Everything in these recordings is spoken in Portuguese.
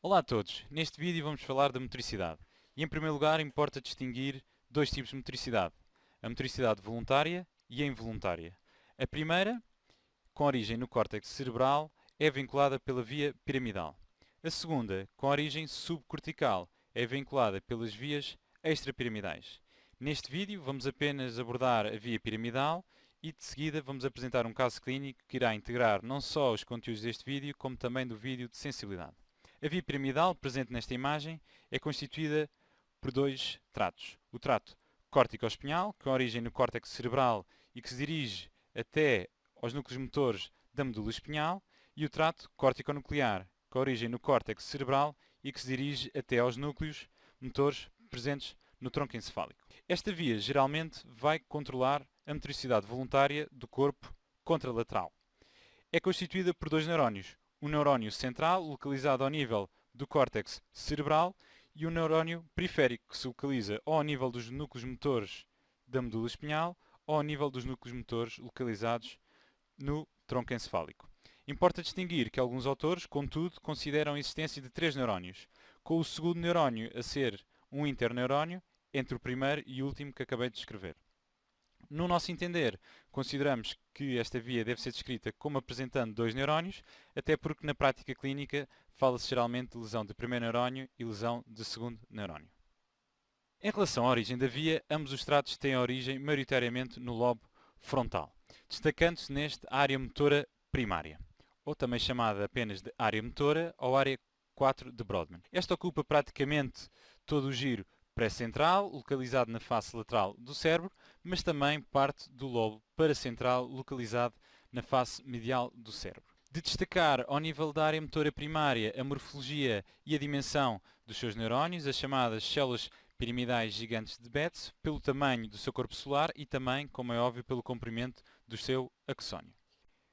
Olá a todos, neste vídeo vamos falar da motricidade. E em primeiro lugar importa distinguir dois tipos de motricidade. A motricidade voluntária e a involuntária. A primeira, com origem no córtex cerebral, é vinculada pela via piramidal. A segunda, com origem subcortical, é vinculada pelas vias extrapiramidais. Neste vídeo vamos apenas abordar a via piramidal e de seguida vamos apresentar um caso clínico que irá integrar não só os conteúdos deste vídeo, como também do vídeo de sensibilidade. A via piramidal, presente nesta imagem, é constituída por dois tratos. O trato córtico-espinhal, com origem no córtex cerebral e que se dirige até aos núcleos motores da medula espinhal, e o trato córtico-nuclear, com origem no córtex cerebral e que se dirige até aos núcleos motores presentes no tronco encefálico. Esta via geralmente vai controlar a motricidade voluntária do corpo contralateral. É constituída por dois neurónios, um neurónio central, localizado ao nível do córtex cerebral, e um neurónio periférico, que se localiza ou ao nível dos núcleos motores da medula espinhal ou ao nível dos núcleos motores localizados no tronco encefálico. Importa distinguir que alguns autores, contudo, consideram a existência de três neurónios, com o segundo neurónio a ser um interneurónio entre o primeiro e o último que acabei de descrever. No nosso entender, consideramos que esta via deve ser descrita como apresentando dois neurónios, até porque na prática clínica fala-se geralmente de lesão de primeiro neurónio e lesão de segundo neurónio. Em relação à origem da via, ambos os tratos têm origem maioritariamente no lobo frontal, destacando-se neste a área motora primária, ou também chamada apenas de área motora ou área 4 de Brodmann. Esta ocupa praticamente todo o giro pré-central, localizado na face lateral do cérebro, mas também parte do lobo paracentral, localizado na face medial do cérebro. De destacar ao nível da área motora primária a morfologia e a dimensão dos seus neurónios, as chamadas células piramidais gigantes de Betz, pelo tamanho do seu corpo celular e também, como é óbvio, pelo comprimento do seu axónio.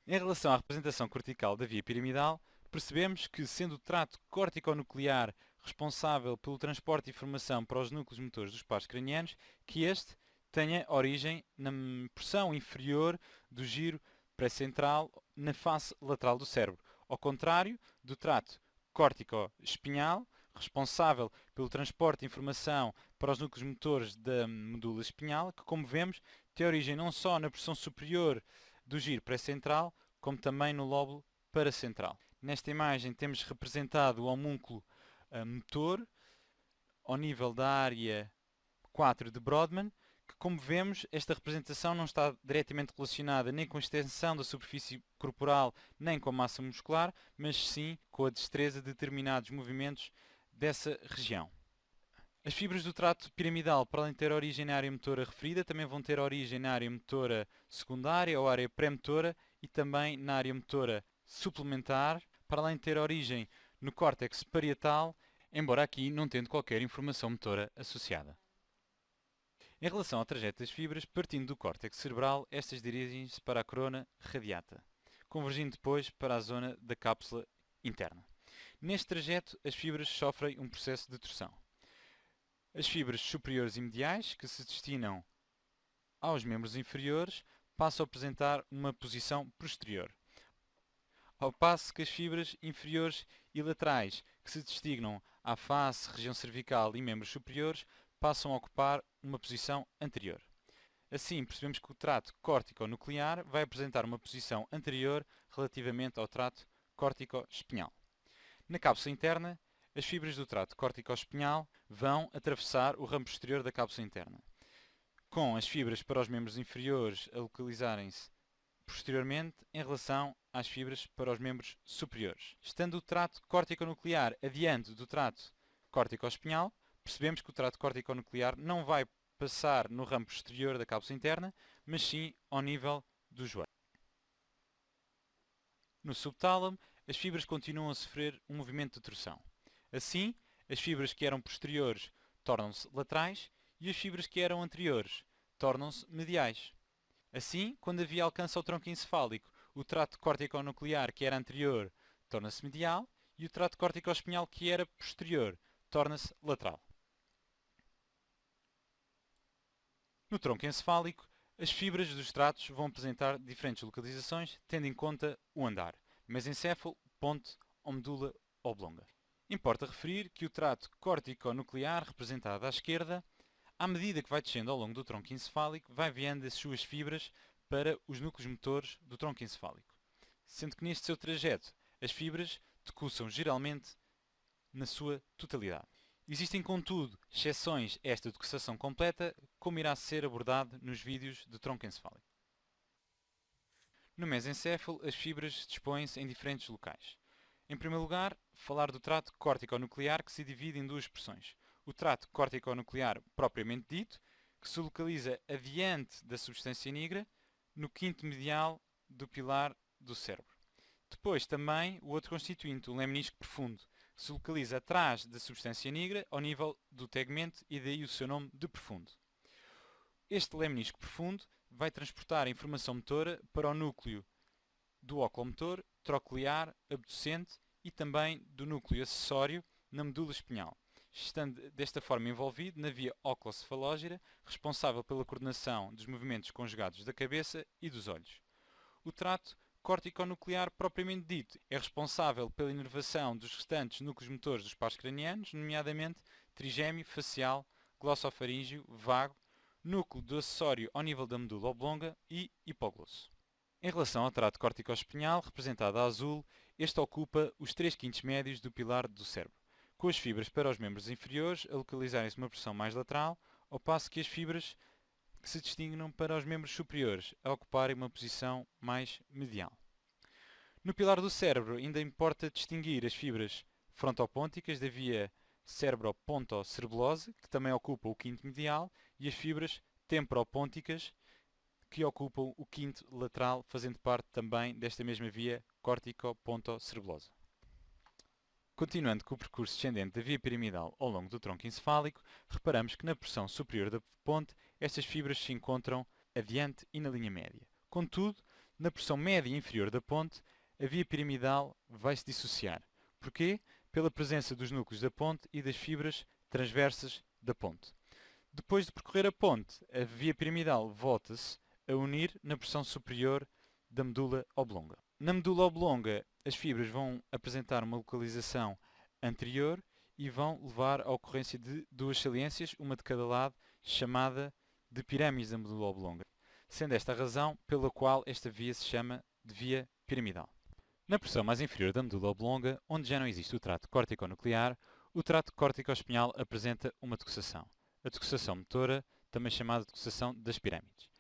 Em relação à representação cortical da via piramidal, percebemos que, sendo o trato córtico-nuclear responsável pelo transporte de informação para os núcleos motores dos pares cranianos, que este tenha origem na porção inferior do giro pré-central na face lateral do cérebro, ao contrário do trato córtico-espinhal, responsável pelo transporte de informação para os núcleos motores da medula espinhal, que, como vemos, tem origem não só na porção superior do giro pré-central, como também no lóbulo paracentral. Nesta imagem temos representado o homúnculo motor ao nível da área 4 de Brodmann, que, como vemos, esta representação não está diretamente relacionada nem com a extensão da superfície corporal, nem com a massa muscular, mas sim com a destreza de determinados movimentos dessa região. As fibras do trato piramidal, para além de ter origem na área motora referida, também vão ter origem na área motora secundária ou área pré-motora e também na área motora suplementar, para além de ter origem no córtex parietal, embora aqui não tendo qualquer informação motora associada. Em relação ao trajeto das fibras, partindo do córtex cerebral, estas dirigem-se para a corona radiata, convergindo depois para a zona da cápsula interna. Neste trajeto, as fibras sofrem um processo de torção. As fibras superiores e mediais, que se destinam aos membros inferiores, passam a apresentar uma posição posterior, ao passo que as fibras inferiores e laterais, que se destinam à face, região cervical e membros superiores, passam a ocupar uma posição anterior. Assim, percebemos que o trato córtico-nuclear vai apresentar uma posição anterior relativamente ao trato córtico-espinhal. Na cápsula interna, as fibras do trato córtico-espinhal vão atravessar o ramo posterior da cápsula interna, com as fibras para os membros inferiores a localizarem-se posteriormente em relação às fibras para os membros superiores. Estando o trato córtico-nuclear adiante do trato córtico-espinhal, percebemos que o trato córtico-nuclear não vai passar no ramo posterior da cápsula interna, mas sim ao nível do joelho. No subtálamo, as fibras continuam a sofrer um movimento de torção. Assim, as fibras que eram posteriores tornam-se laterais e as fibras que eram anteriores tornam-se mediais. Assim, quando a via alcança o tronco encefálico, o trato córtico-nuclear que era anterior torna-se medial e o trato córtico-espinhal que era posterior torna-se lateral. No tronco encefálico, as fibras dos tratos vão apresentar diferentes localizações, tendo em conta o andar: mesencéfalo, ponte ou medula oblonga. Importa referir que o trato córtico-nuclear, representado à esquerda, à medida que vai descendo ao longo do tronco encefálico, vai enviando as suas fibras para os núcleos motores do tronco encefálico, sendo que neste seu trajeto as fibras decussam geralmente na sua totalidade. Existem, contudo, exceções a esta decussação completa, como irá ser abordado nos vídeos do tronco encefálico. No mesencéfalo, as fibras dispõem-se em diferentes locais. Em primeiro lugar, falar do trato córtico-nuclear, que se divide em duas porções. O trato córtico-nuclear propriamente dito, que se localiza adiante da substância negra, no quinto medial do pilar do cérebro. Depois também o outro constituinte, o lemnisco profundo, que se localiza atrás da substância negra, ao nível do tegmento, e daí o seu nome de profundo. Este lemnisco profundo vai transportar a informação motora para o núcleo do oculomotor, troclear, abducente e também do núcleo acessório na medula espinhal, estando desta forma envolvido na via oculocefalógira, responsável pela coordenação dos movimentos conjugados da cabeça e dos olhos. O trato córtico-nuclear propriamente dito é responsável pela inervação dos restantes núcleos motores dos pares cranianos, nomeadamente trigêmeo, facial, glossofaríngeo, vago, núcleo do acessório ao nível da medula oblonga e hipoglosso. Em relação ao trato córtico-espinhal, representado a azul, este ocupa os 3/5 médios do pilar do cérebro, com as fibras para os membros inferiores a localizarem-se numa porção mais lateral, ao passo que as fibras que se destinam para os membros superiores a ocuparem uma posição mais medial. No pilar do cérebro ainda importa distinguir as fibras frontopônticas da via cerebropontocerebulose, que também ocupam o quinto medial, e as fibras temporopônticas, que ocupam o quinto lateral, fazendo parte também desta mesma via córtico-pontocerebulose. Continuando com o percurso descendente da via piramidal ao longo do tronco encefálico, reparamos que na porção superior da ponte estas fibras se encontram adiante e na linha média. Contudo, na porção média e inferior da ponte, a via piramidal vai se dissociar. Porquê? Pela presença dos núcleos da ponte e das fibras transversas da ponte. Depois de percorrer a ponte, a via piramidal volta-se a unir na porção superior da medula oblonga. Na medula oblonga, as fibras vão apresentar uma localização anterior e vão levar à ocorrência de duas saliências, uma de cada lado, chamada de pirâmides da medula oblonga, sendo esta a razão pela qual esta via se chama de via piramidal. Na porção mais inferior da medula oblonga, onde já não existe o trato córtico-nuclear, o trato córtico-espinhal apresenta uma decussação. A decussação motora, também chamada decussação das pirâmides.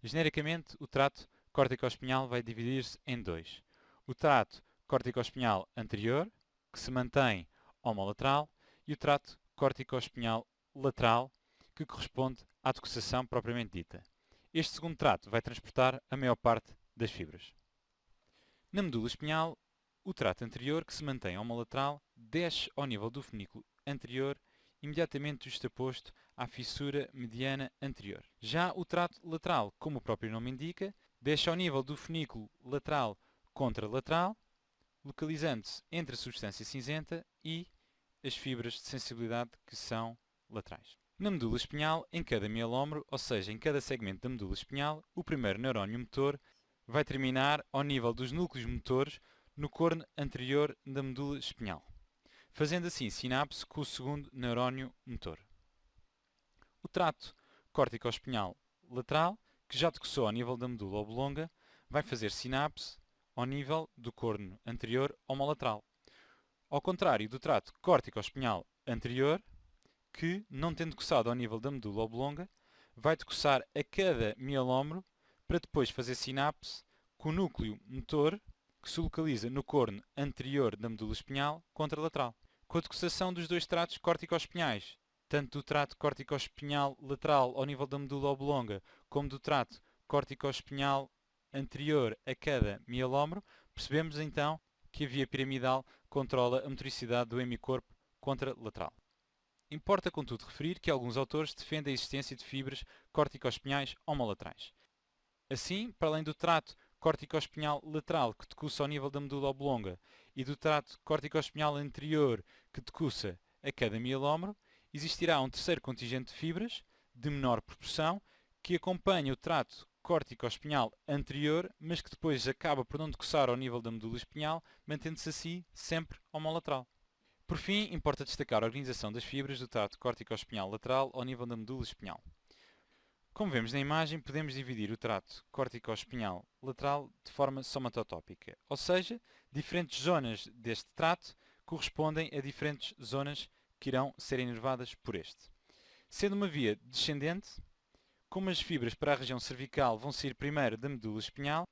Genericamente, o trato córtico-espinhal vai dividir-se em dois. O trato córtico-espinhal anterior, que se mantém homolateral, e o trato córtico-espinhal lateral, que corresponde à decussação propriamente dita. Este segundo trato vai transportar a maior parte das fibras. Na medula espinhal, o trato anterior, que se mantém homolateral, desce ao nível do funículo anterior, imediatamente justaposto à fissura mediana anterior. Já o trato lateral, como o próprio nome indica, desce ao nível do funículo lateral contralateral, localizando-se entre a substância cinzenta e as fibras de sensibilidade que são laterais. Na medula espinhal, em cada mielómero, ou seja, em cada segmento da medula espinhal, o primeiro neurónio motor vai terminar ao nível dos núcleos motores no corno anterior da medula espinhal, fazendo assim sinapse com o segundo neurónio motor. O trato córtico-espinhal lateral, que já decussou ao nível da medula oblonga, vai fazer sinapse ao nível do corno anterior homolateral. Ao contrário do trato córtico-espinhal anterior, que, não tendo decussado ao nível da medula oblonga, vai decussar a cada mielómero para depois fazer sinapse com o núcleo motor, que se localiza no corno anterior da medula espinhal contralateral. Com a decussação dos dois tratos córtico-espinhais, tanto do trato córtico-espinhal lateral ao nível da medula oblonga, como do trato córtico-espinhal anterior a cada mielómero, percebemos então que a via piramidal controla a motricidade do hemicorpo contralateral. Importa, contudo, referir que alguns autores defendem a existência de fibras córtico-espinhais homolaterais. Assim, para além do trato córtico-espinhal lateral, que decussa ao nível da medula oblonga, e do trato córtico-espinhal anterior, que decussa a cada mielómero, existirá um terceiro contingente de fibras, de menor proporção, que acompanha o trato córtico-espinhal anterior, mas que depois acaba por não decussar ao nível da medula espinhal, mantendo-se assim sempre homolateral. Por fim, importa destacar a organização das fibras do trato córtico-espinhal lateral ao nível da medula espinhal. Como vemos na imagem, podemos dividir o trato córtico-espinhal lateral de forma somatotópica, ou seja, diferentes zonas deste trato correspondem a diferentes zonas que irão ser inervadas por este. Sendo uma via descendente, como as fibras para a região cervical vão sair primeiro da medula espinhal,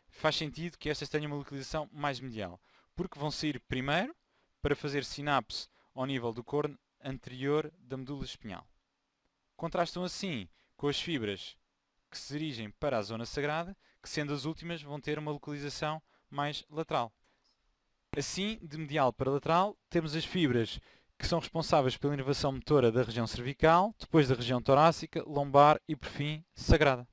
faz sentido que estas tenham uma localização mais medial, porque vão sair primeiro para fazer sinapse ao nível do corno anterior da medula espinhal. Contrastam assim com as fibras que se dirigem para a zona sagrada, que sendo as últimas vão ter uma localização mais lateral. Assim, de medial para lateral, temos as fibras que são responsáveis pela inervação motora da região cervical, depois da região torácica, lombar e, por fim, sagrada.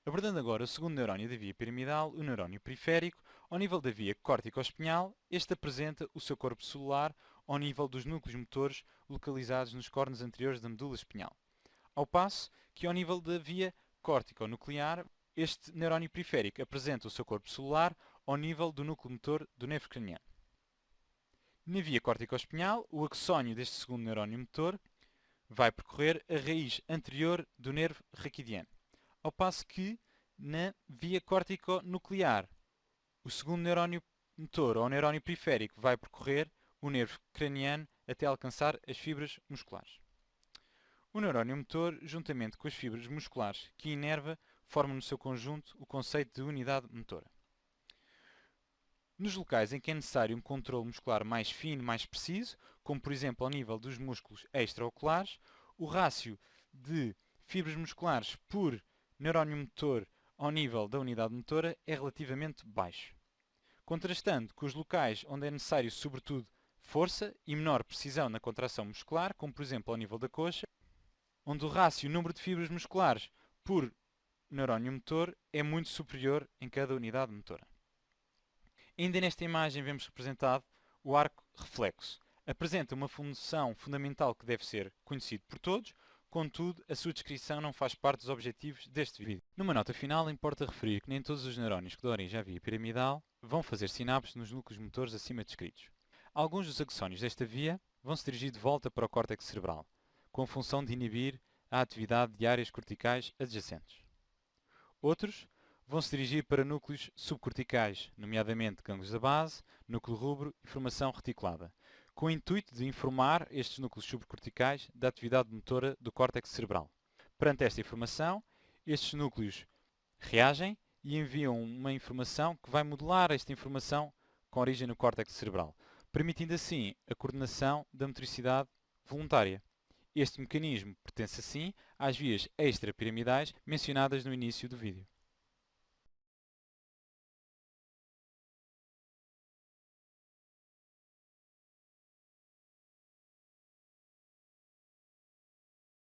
Abordando agora o segundo neurónio da via piramidal, o neurónio periférico, ao nível da via córtico-espinhal, este apresenta o seu corpo celular ao nível dos núcleos motores localizados nos cornos anteriores da medula espinhal. Ao passo que, ao nível da via córtico-nuclear, este neurónio periférico apresenta o seu corpo celular ao nível do núcleo motor do nervo craniano. Na via córtico-espinhal, o axónio deste segundo neurónio motor vai percorrer a raiz anterior do nervo raquidiano, ao passo que, na via córtico-nuclear, o segundo neurónio motor, ou neurónio periférico, vai percorrer o nervo craniano até alcançar as fibras musculares. O neurónio motor, juntamente com as fibras musculares que inerva, formam no seu conjunto o conceito de unidade motora. Nos locais em que é necessário um controle muscular mais fino, mais preciso, como por exemplo ao nível dos músculos extraoculares, o rácio de fibras musculares por neurónio motor ao nível da unidade motora é relativamente baixo. Contrastando com os locais onde é necessário sobretudo força e menor precisão na contração muscular, como por exemplo ao nível da coxa, onde o rácio número de fibras musculares por neurónio motor é muito superior em cada unidade motora. Ainda nesta imagem vemos representado o arco reflexo. Apresenta uma função fundamental que deve ser conhecido por todos, contudo, a sua descrição não faz parte dos objetivos deste vídeo. Numa nota final, importa referir que nem todos os neurónios que dão origem à via piramidal vão fazer sinapses nos núcleos motores acima descritos. Alguns dos axónios desta via vão se dirigir de volta para o córtex cerebral, com a função de inibir a atividade de áreas corticais adjacentes. Outros vão se dirigir para núcleos subcorticais, nomeadamente gânglios da base, núcleo rubro e formação reticulada, com o intuito de informar estes núcleos subcorticais da atividade motora do córtex cerebral. Perante esta informação, estes núcleos reagem e enviam uma informação que vai modelar esta informação com origem no córtex cerebral, permitindo assim a coordenação da motricidade voluntária. Este mecanismo pertence assim às vias extrapiramidais mencionadas no início do vídeo.